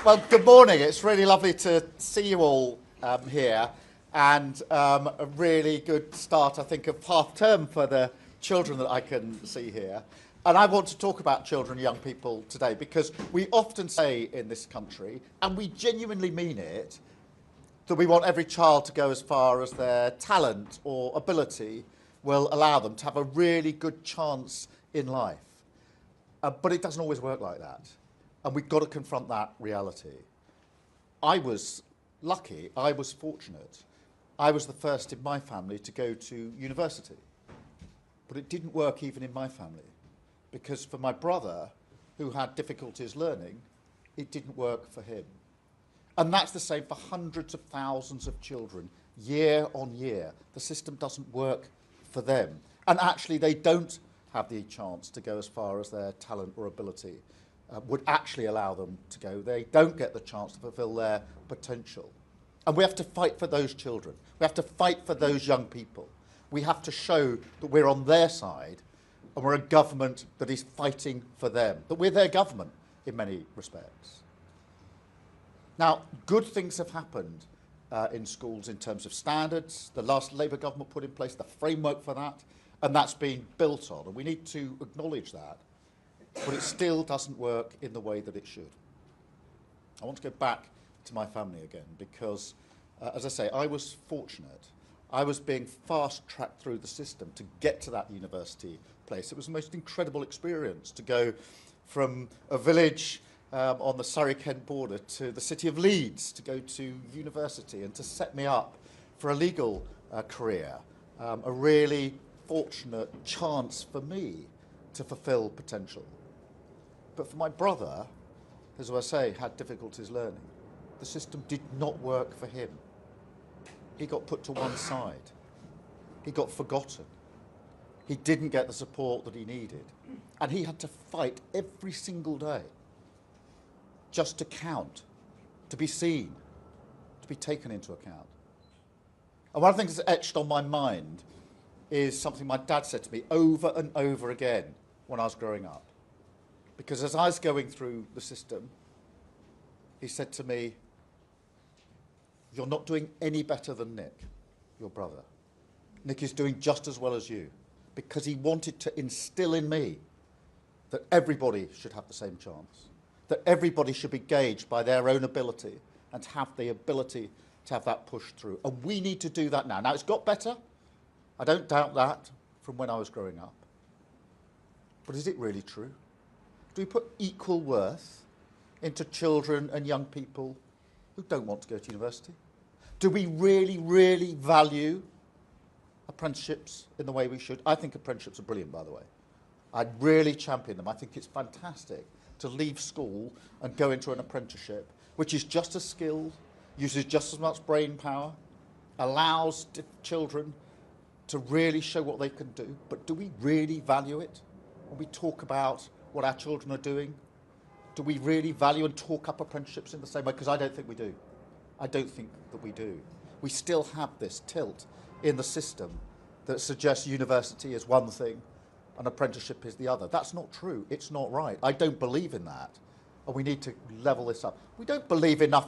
Well, good morning. It's really lovely to see you all here, and a really good start, I think, of half term for the children that I can see here. And I want to talk about children and young people today because we often say in this country, and we genuinely mean it, that we want every child to go as far as their talent or ability will allow them to have a really good chance in life. But it doesn't always work like that. And we've got to confront that reality. I was lucky, I was fortunate. I was the first in my family to go to university. But it didn't work even in my family, because for my brother, who had difficulties learning, it didn't work for him. And that's the same for hundreds of thousands of children, year on year. The system doesn't work for them. And actually, they don't have the chance to go as far as their talent or ability would actually allow them to go. They don't get the chance to fulfill their potential. And we have to fight for those children. We have to fight for those young people. We have to show that we're on their side and we're a government that is fighting for them, that we're their government in many respects. Now, good things have happened in schools in terms of standards. The last Labour government put in place the framework for that, and that's been built on, and we need to acknowledge that. But it still doesn't work in the way that it should. I want to go back to my family again because, as I say, I was fortunate. I was being fast-tracked through the system to get to that university place. It was the most incredible experience to go from a village on the Surrey-Kent border to the city of Leeds to go to university and to set me up for a legal career. A really fortunate chance for me to fulfill potential. But for my brother, as I say, had difficulties learning, the system did not work for him. He got put to one side. He got forgotten. He didn't get the support that he needed. And he had to fight every single day just to count, to be seen, to be taken into account. And one of the things that's etched on my mind is something my dad said to me over and over again when I was growing up. Because as I was going through the system, he said to me, "You're not doing any better than Nick, your brother. Nick is doing just as well as you." Because he wanted to instill in me that everybody should have the same chance, that everybody should be gauged by their own ability and have the ability to have that push through. And we need to do that now. Now, it's got better. I don't doubt that from when I was growing up. But is it really true? Do we put equal worth into children and young people who don't want to go to university? Do we really, really value apprenticeships in the way we should? I think apprenticeships are brilliant, by the way. I'd really champion them. I think it's fantastic to leave school and go into an apprenticeship, which is just as skilled, uses just as much brain power, allows children to really show what they can do. But do we really value it? When we talk about what our children are doing, do we really value and talk up apprenticeships in the same way? Because I don't think we do. I don't think that we do. We still have this tilt in the system that suggests university is one thing and apprenticeship is the other. That's not true. It's not right. I don't believe in that. And we need to level this up. We don't believe enough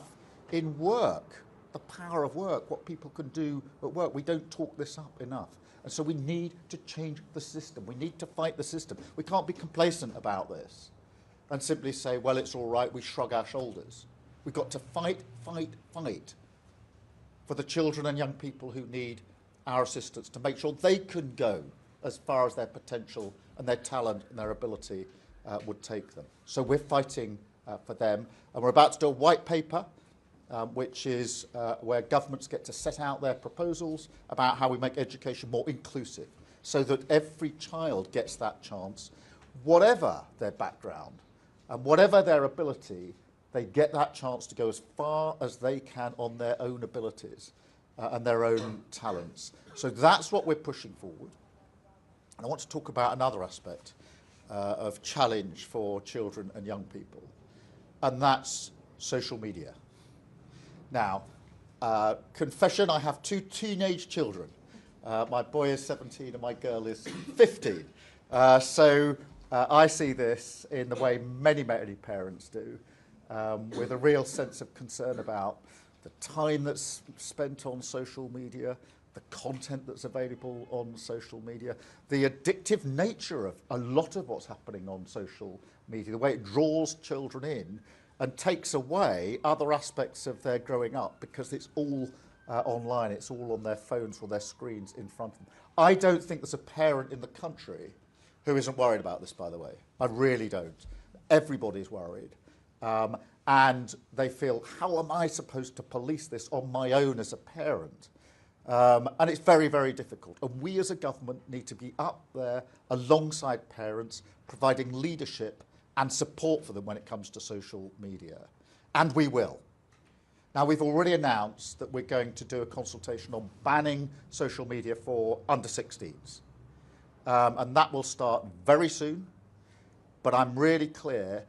in work, the power of work, what people can do at work. We don't talk this up enough. And so we need to change the system. We need to fight the system. We can't be complacent about this and simply say, well, it's all right, we shrug our shoulders. We've got to fight, fight, fight for the children and young people who need our assistance to make sure they can go as far as their potential and their talent and their ability would take them. So we're fighting for them. And we're about to do a white paper, which is where governments get to set out their proposals about how we make education more inclusive so that every child gets that chance, whatever their background and whatever their ability, they get that chance to go as far as they can on their own abilities and their own talents. So that's what we're pushing forward. And I want to talk about another aspect of challenge for children and young people, and that's social media. Now, confession, I have two teenage children. My boy is 17 and my girl is 15. So I see this in the way many, many parents do. with a real sense of concern about the time that's spent on social media, the content that's available on social media, the addictive nature of a lot of what's happening on social media, the way it draws children in and takes away other aspects of their growing up because it's all online, it's all on their phones or their screens in front of them. I don't think there's a parent in the country who isn't worried about this, by the way. I really don't. Everybody's worried. And they feel, how am I supposed to police this on my own as a parent? And it's very, very difficult. And we as a government need to be up there alongside parents, providing leadership and support for them when it comes to social media. And we will. Now, we've already announced that we're going to do a consultation on banning social media for under 16s. And that will start very soon. But I'm really clear,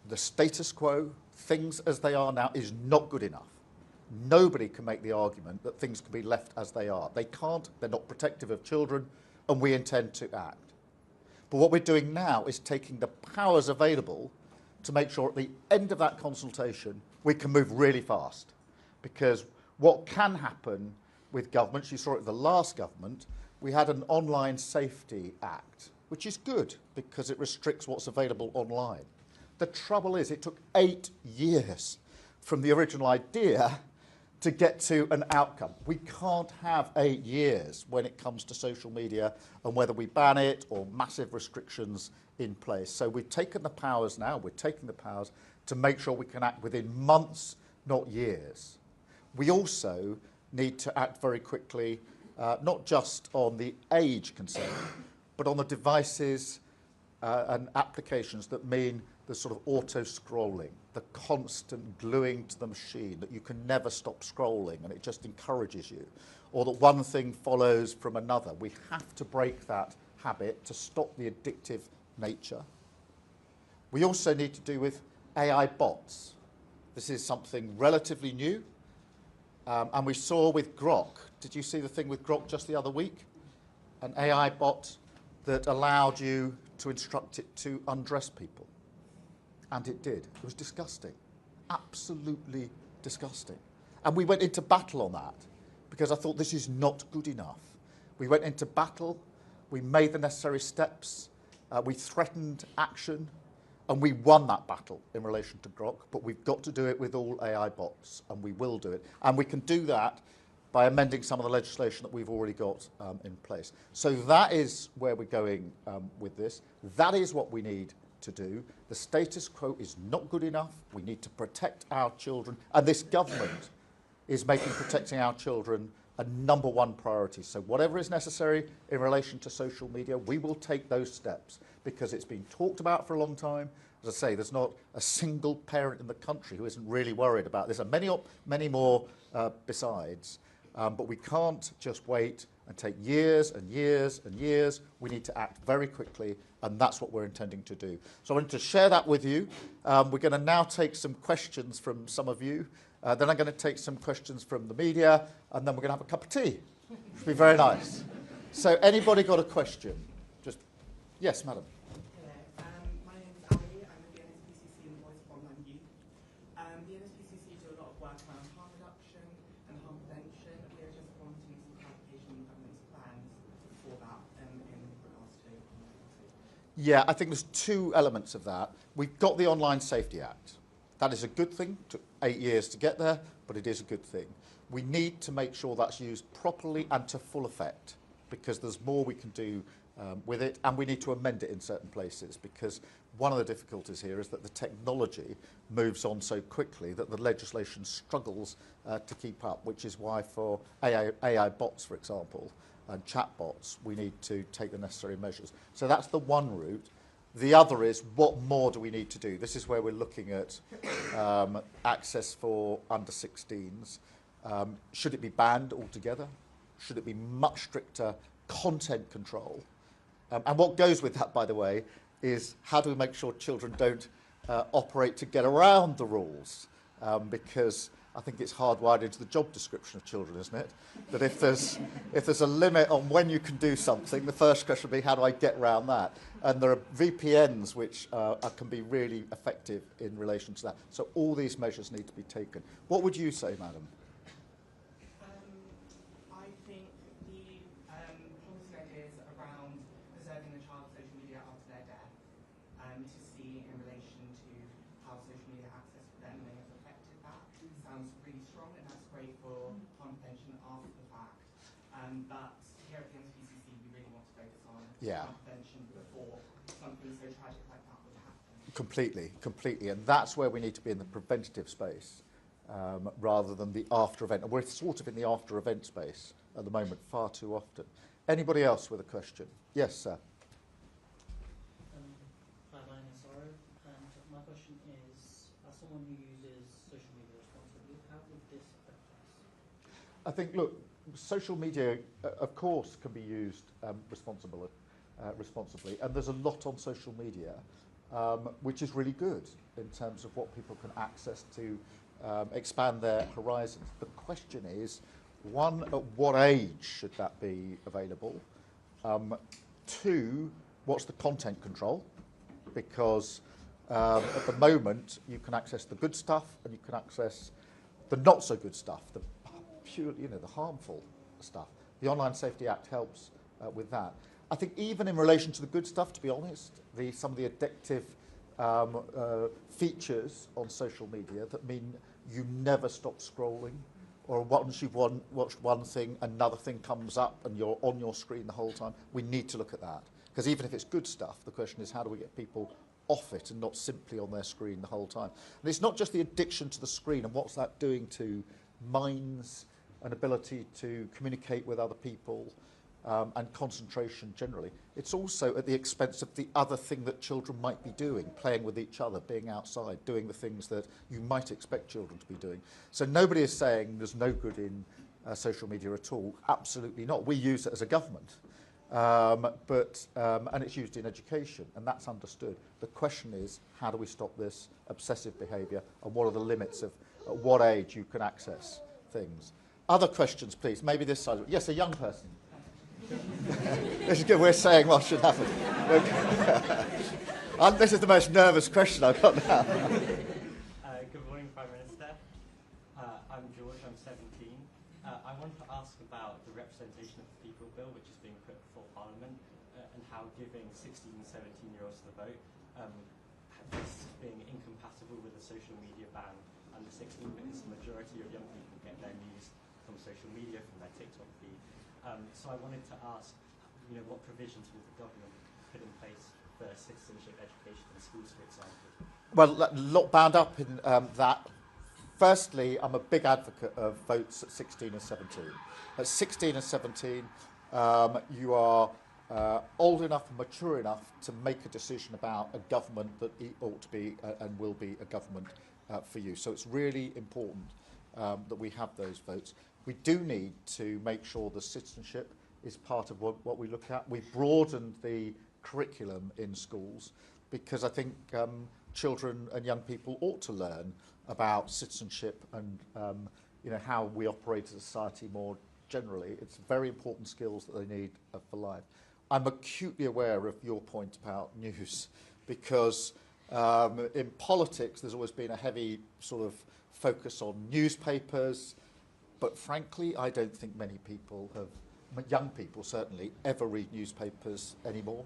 the status quo, things as they are now, is not good enough. Nobody can make the argument that things can be left as they are. They can't, they're not protective of children, and we intend to act. But what we're doing now is taking the powers available to make sure at the end of that consultation we can move really fast. Because what can happen with governments, you saw it with the last government, we had an Online Safety Act, which is good because it restricts what's available online. The trouble is it took 8 years from the original idea to get to an outcome. We can't have 8 years when it comes to social media and whether we ban it or massive restrictions in place. So we've taken the powers now, we're taking the powers to make sure we can act within months, not years. We also need to act very quickly, not just on the age concern, but on the devices and applications that mean the sort of auto-scrolling, the constant gluing to the machine, that you can never stop scrolling and it just encourages you, or that one thing follows from another. We have to break that habit to stop the addictive nature. We also need to do with AI bots. This is something relatively new, and we saw with Grok. Did you see the thing with Grok just the other week? An AI bot that allowed you to instruct it to undress people. And it did. It was disgusting. Absolutely disgusting. And we went into battle on that because I thought this is not good enough. We went into battle, we made the necessary steps, we threatened action, and we won that battle in relation to Grok, but we've got to do it with all AI bots, and we will do it. And we can do that by amending some of the legislation that we've already got in place. So that is where we're going with this. That is what we need to do. The status quo is not good enough. We need to protect our children, and this government is making protecting our children a #1 priority. So whatever is necessary in relation to social media, we will take those steps because it's been talked about for a long time. As I say, there's not a single parent in the country who isn't really worried about this, and many more besides. But we can't just wait and take years and years and years. We need to act very quickly, and that's what we're intending to do. So I wanted to share that with you. We're going to now take some questions from some of you. Then I'm going to take some questions from the media, and then we're going to have a cup of tea, which will be very nice. So anybody got a question? Just, yes, madam. Hello, my name is Ali. I'm with the NSPCC and Voice of Online Youth. The NSPCC do a lot of work around harm reduction and harm prevention. We are just wanting some clarification on the government's plans for that in regards to. Yeah, I think there's two elements of that. We've got the Online Safety Act. That is a good thing. It took 8 years to get there, but it is a good thing. We need to make sure that's used properly and to full effect, because there's more we can do with it, and we need to amend it in certain places, because one of the difficulties here is that the technology moves on so quickly that the legislation struggles to keep up, which is why for AI bots, for example, and chatbots, we need to take the necessary measures. So that's the one route. The other is, what more do we need to do? This is where we're looking at access for under 16s. Should it be banned altogether? Should it be much stricter content control? And what goes with that, by the way, is how do we make sure children don't operate to get around the rules? Because I think it's hardwired into the job description of children, isn't it? That if there's a limit on when you can do something, the first question will be, how do I get around that? And there are VPNs which can be really effective in relation to that. So all these measures need to be taken. What would you say, madam? I think the policy ideas around preserving the child's social media after their death, to see in relation to how social media access for them may have affected that, sounds really strong, and that's great for harm prevention after the fact. But here at the NSPCC, we really want to focus on harm prevention before something so tragic like that would happen. Completely. And that's where we need to be in the preventative space rather than the after event. And we're sort of in the after event space at the moment far too often. Anybody else with a question? Yes, sir. Hi, my name is Saurav, and my question is, as someone who uses social media responsibly, how would this affect us? I think, look, social media, of course, can be used responsibly, and there's a lot on social media which is really good in terms of what people can access to expand their horizons. The question is, one, at what age should that be available? Two, what's the content control? Because at the moment, you can access the good stuff and you can access the not so good stuff, the pure, the harmful stuff. The Online Safety Act helps with that. I think even in relation to the good stuff, to be honest, some of the addictive features on social media that mean you never stop scrolling, or once you've watched one thing, another thing comes up and you're on your screen the whole time. We need to look at that. Because even if it's good stuff, the question is, how do we get people off it and not simply on their screen the whole time? And it's not just the addiction to the screen and what's that doing to minds and ability to communicate with other people and concentration generally. It's also at the expense of the other thing that children might be doing, playing with each other, being outside, doing the things that you might expect children to be doing. So nobody is saying there's no good in social media at all. Absolutely not. We use it as a government. And it's used in education, and that's understood. The question is, how do we stop this obsessive behaviour, and what are the limits of at what age you can access things? Other questions, please. Maybe this side. Yes, a young person. This is good. We're saying what should happen. This is the most nervous question I've got now. Good morning, Prime Minister. I'm George, I'm 17. I wanted to ask about the representation of the people bill, which is being put before Parliament, and how giving 16 and 17-year-olds the vote, this being incompatible with the social media ban under 16, because the majority of young people get their news from social media, from their TikTok feed. So I wanted to ask, what provisions will the government put in place for citizenship education in schools, for example? Well, a lot bound up in that. Firstly, I'm a big advocate of votes at 16 and 17. At 16 and 17, you are old enough and mature enough to make a decision about a government that ought to be and will be a government for you. So it's really important that we have those votes. We do need to make sure the citizenship is part of what we look at. We've broadened the curriculum in schools because I think children and young people ought to learn about citizenship and how we operate as a society more generally. It's very important skills that they need for life. I'm acutely aware of your point about news because in politics there's always been a heavy sort of focus on newspapers, but frankly I don't think many people young people certainly, ever read newspapers anymore.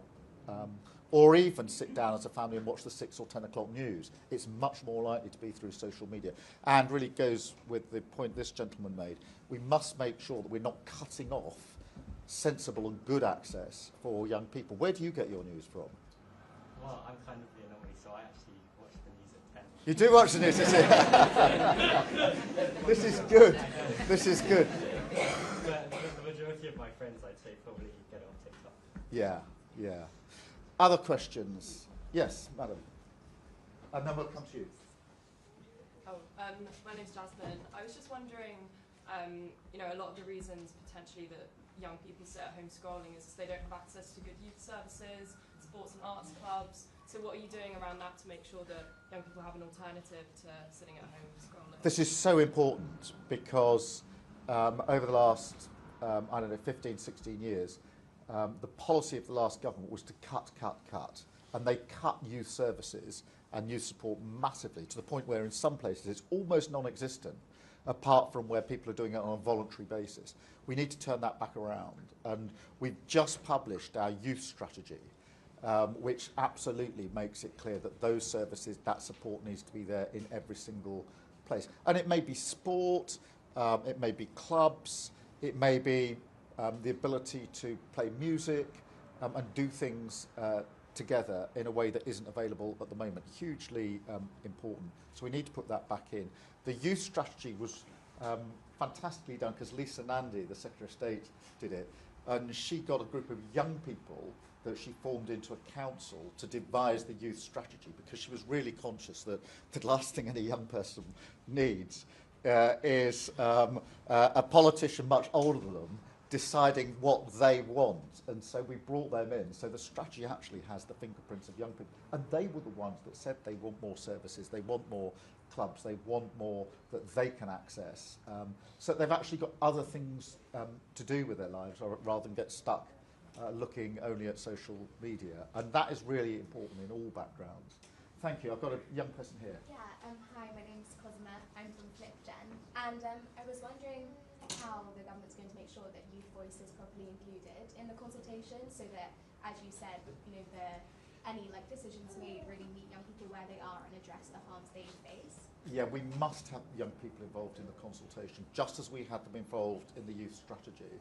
Or even sit down as a family and watch the 6 or 10 o'clock news. It's much more likely to be through social media. And really goes with the point this gentleman made. We must make sure that we're not cutting off sensible and good access for young people. Where do you get your news from? Well, I'm kind of the anomaly, so I actually watch the news at 10. You do watch the news, This is good. This is good. But the majority of my friends, I'd say, probably get on TikTok. Yeah. Other questions? Yes, madam. And then we'll come to you. My name's Jasmine. I was just wondering, a lot of the reasons potentially that young people sit at home scrolling is they don't have access to good youth services, sports and arts clubs, So what are you doing around that to make sure that young people have an alternative to sitting at home scrolling? This is so important because over the last, I don't know, 15, 16 years, the policy of the last government was to cut. And they cut youth services and youth support massively to the point where in some places it's almost non-existent, apart from where people are doing it on a voluntary basis. We need to turn that back around. And we've just published our youth strategy, which absolutely makes it clear that those services, that support needs to be there in every single place. And it may be sport, it may be clubs, it may be the ability to play music and do things together in a way that isn't available at the moment. Hugely important. So we need to put that back in. The youth strategy was fantastically done because Lisa Nandy, the Secretary of State, did it. And she got a group of young people that she formed into a council to devise the youth strategy because she was really conscious that the last thing any young person needs is a politician much older than them deciding what they want. And so we brought them in. So the strategy actually has the fingerprints of young people. And they were the ones that said they want more services, they want more clubs, they want more that they can access. So they've actually got other things to do with their lives rather than get stuck looking only at social media. And that is really important in all backgrounds. Thank you. I've got a young person here. Yeah, hi, my name's Cosima. I'm from FlipGen. And I was wondering how the government's going to make sure that youth voice is properly included in the consultation so that, as you said, you know, any decisions made really meet young people where they are and address the harms they face. Yeah, we must have young people involved in the consultation, just as we had them involved in the youth strategy,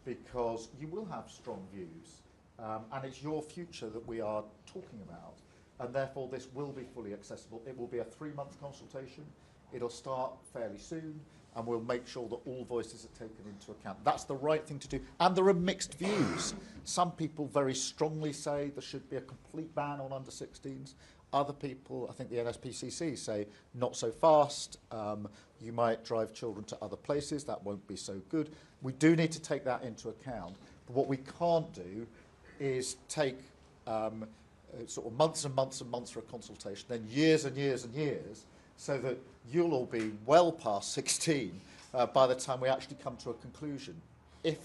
because you will have strong views, and it's your future that we are talking about, and therefore this will be fully accessible. It will be a 3-month consultation. It'll start fairly soon, and we'll make sure that all voices are taken into account. That's the right thing to do. And there are mixed views. Some people very strongly say there should be a complete ban on under-16s. Other people, I think the NSPCC, say not so fast. You might drive children to other places. That won't be so good. We do need to take that into account. But what we can't do is take sort of months and months and months for a consultation, then years and years and years, so that you'll all be well past 16 by the time we actually come to a conclusion. If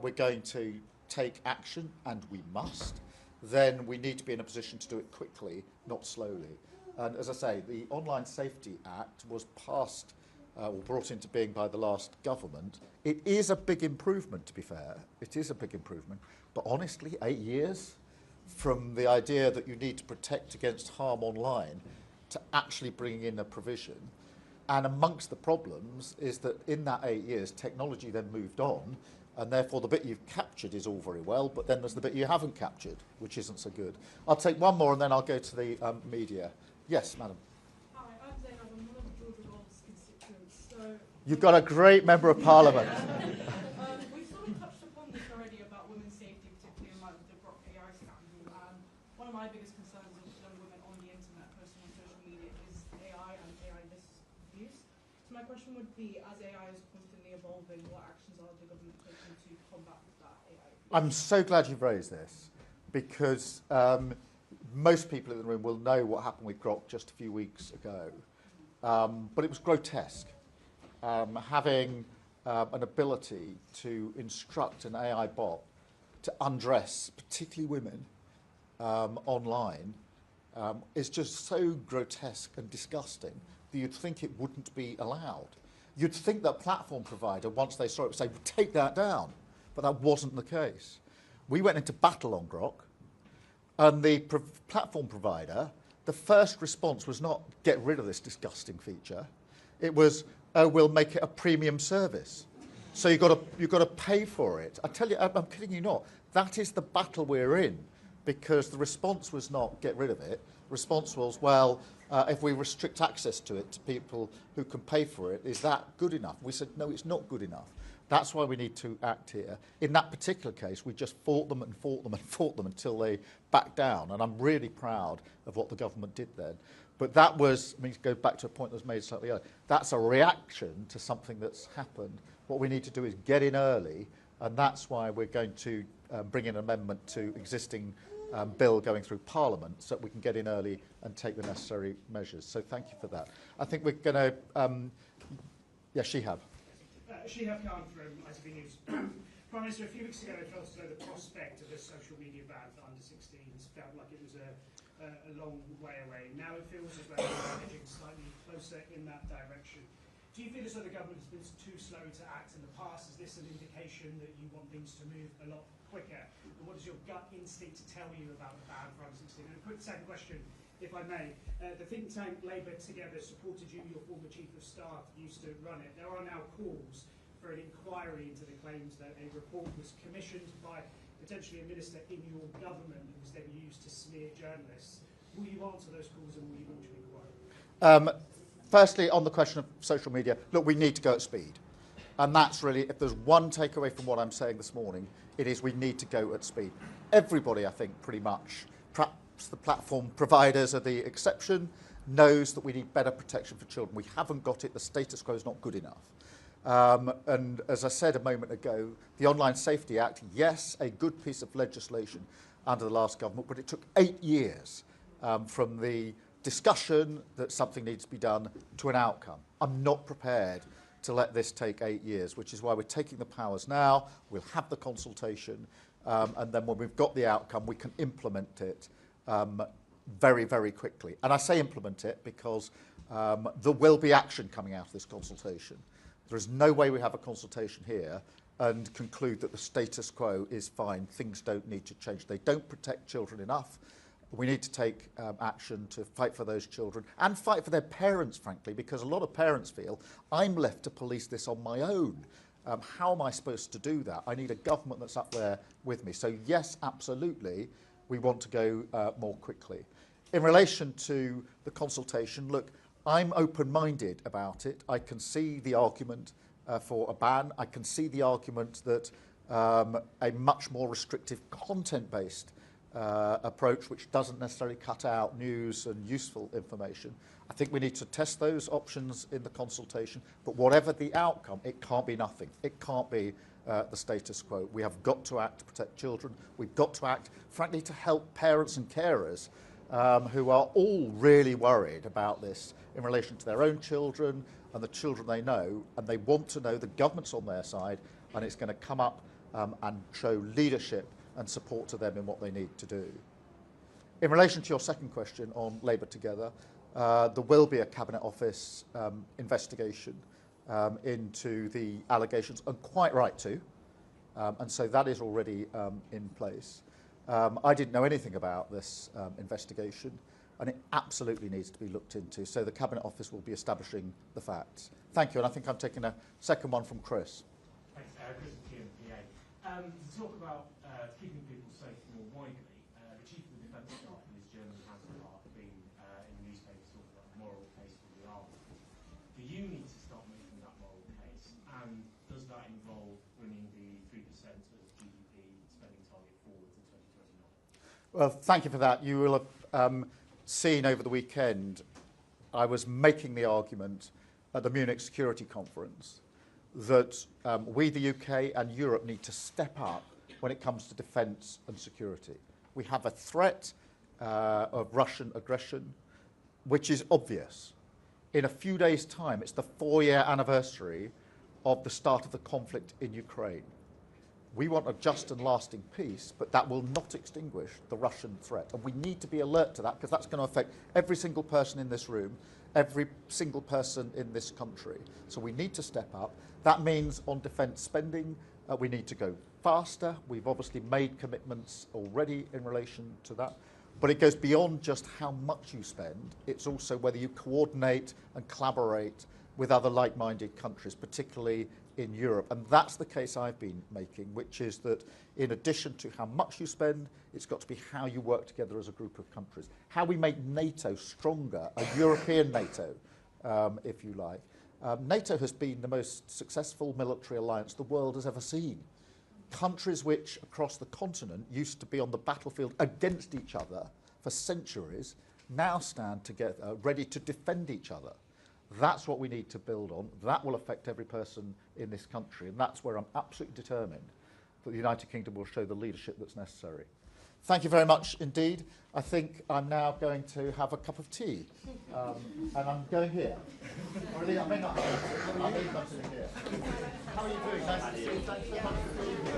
we're going to take action, and we must, then we need to be in a position to do it quickly, not slowly. And as I say, the Online Safety Act was passed or brought into being by the last government. It is a big improvement, to be fair. It is a big improvement. But honestly, 8 years from the idea that you need to protect against harm online to actually bringing in a provision. And amongst the problems is that in that 8 years, technology then moved on, and therefore the bit you've captured is all very well, but then there's the bit you haven't captured, which isn't so good. I'll take one more and then I'll go to the media. Yes, madam. Hi, I'm Zainab. I'm one of George Orwell's constituents. So You've got a great member of parliament. we've sort of touched upon this already about women's safety, particularly in light of the Grok AI scandal. One of my biggest concerns of young women on the internet posting on social media is AI and AI misuse. So my question would be, as AI is constantly evolving, what actions are the government taking to combat that AI? I'm so glad you've raised this, because most people in the room will know what happened with Grok just a few weeks ago. But it was grotesque. Having an ability to instruct an AI bot to undress, particularly women, online, is just so grotesque and disgusting that you'd think it wouldn't be allowed. You'd think that platform provider, once they saw it, would say, take that down. But that wasn't the case. We went into battle on Grok, and the platform provider, the first response was not, get rid of this disgusting feature. It was, oh, we'll make it a premium service. So you've got to pay for it. I tell you, I'm kidding you not. That is the battle we're in, because the response was not get rid of it. The response was, well, if we restrict access to it to people who can pay for it, is that good enough? We said, no, it's not good enough. That's why we need to act here. In that particular case, we just fought them and fought them and fought them until they backed down. And I'm really proud of what the government did then. But that was, I mean, to go back to a point that was made slightly earlier, that's a reaction to something that's happened. What we need to do is get in early, and that's why we're going to bring in an amendment to existing bill going through Parliament so that we can get in early and take the necessary measures. So thank you for that. I think we're going to, yeah, Shihab. Shihab Khan from ITV News. Prime Minister, a few weeks ago it felt as though the prospect of a social media ban for under-16s felt like it was a long way away. Now it feels as though we're edging slightly closer in that direction. Do you feel as though the government has been too slow to act in the past? Is this an indication that you want things to move a lot quicker? And what does your gut instinct tell you about the ban for under-16? And a quick second question, if I may. The think tank Labour Together supported you, your former Chief of Staff used to run it. There are now calls for an inquiry into the claims that a report was commissioned by potentially a minister in your government that was then used to smear journalists. Will you answer those calls and will you launch an inquiry? Firstly, on the question of social media, look, we need to go at speed. And that's really, if there's one takeaway from what I'm saying this morning, it is we need to go at speed. Everybody, I think, pretty much, perhaps the platform providers are the exception, knows that we need better protection for children. We haven't got it. The status quo is not good enough. And as I said a moment ago, the Online Safety Act, yes, a good piece of legislation under the last government, but it took 8 years from the discussion that something needs to be done to an outcome. I'm not prepared to let this take 8 years, which is why we're taking the powers now. We'll have the consultation, and then when we've got the outcome, we can implement it very, very quickly. And I say implement it because there will be action coming out of this consultation. There is no way we have a consultation here and conclude that the status quo is fine. Things don't need to change. They don't protect children enough. We need to take action to fight for those children and fight for their parents, frankly, because a lot of parents feel, I'm left to police this on my own. How am I supposed to do that? I need a government that's up there with me. So yes, absolutely, we want to go more quickly. In relation to the consultation, look, I'm open-minded about it. I can see the argument for a ban. I can see the argument that a much more restrictive content-based approach, which doesn't necessarily cut out news and useful information. I think we need to test those options in the consultation, but whatever the outcome, it can't be nothing. It can't be the status quo. We have got to act to protect children. We've got to act, frankly, to help parents and carers who are all really worried about this in relation to their own children and the children they know, and they want to know the government's on their side and it's going to come up and show leadership and support to them in what they need to do. In relation to your second question on Labour Together, there will be a Cabinet Office investigation into the allegations, and quite right to, and so that is already in place. I didn't know anything about this investigation, and it absolutely needs to be looked into, so the Cabinet Office will be establishing the facts. Thank you, and I think I'm taking a second one from Chris. Thanks, Chris from TMPA. To talk about keeping people safe more widely, the Chief of the Defence Staff and his German counterpart have been in the newspapers talking about the moral case for the army. Do you need to start making that moral case, and does that involve bringing the 3% of GDP spending target forward to 2029? Well, thank you for that. You will have seen over the weekend, I was making the argument at the Munich Security Conference that we, the UK and Europe, need to step up when it comes to defence and security. We have a threat of Russian aggression, which is obvious. In a few days' time, it's the 4-year anniversary of the start of the conflict in Ukraine. We want a just and lasting peace, but that will not extinguish the Russian threat. And we need to be alert to that, because that's going to affect every single person in this room, every single person in this country. So we need to step up. That means on defence spending, we need to go faster. We've obviously made commitments already in relation to that. But it goes beyond just how much you spend. It's also whether you coordinate and collaborate with other like-minded countries, particularly in Europe. And that's the case I've been making, which is that in addition to how much you spend, it's got to be how you work together as a group of countries. How we make NATO stronger, a European NATO, if you like. NATO has been the most successful military alliance the world has ever seen. Countries which across the continent used to be on the battlefield against each other for centuries now stand together ready to defend each other. That's what we need to build on. That will affect every person in this country, and that's where I'm absolutely determined that the United Kingdom will show the leadership that's necessary. thank you very much indeed. I think I'm now going to have a cup of tea. And I'm going here. Or I may not have to. I may not sit here. How are you doing? Nice to see you. Thanks so much for being here.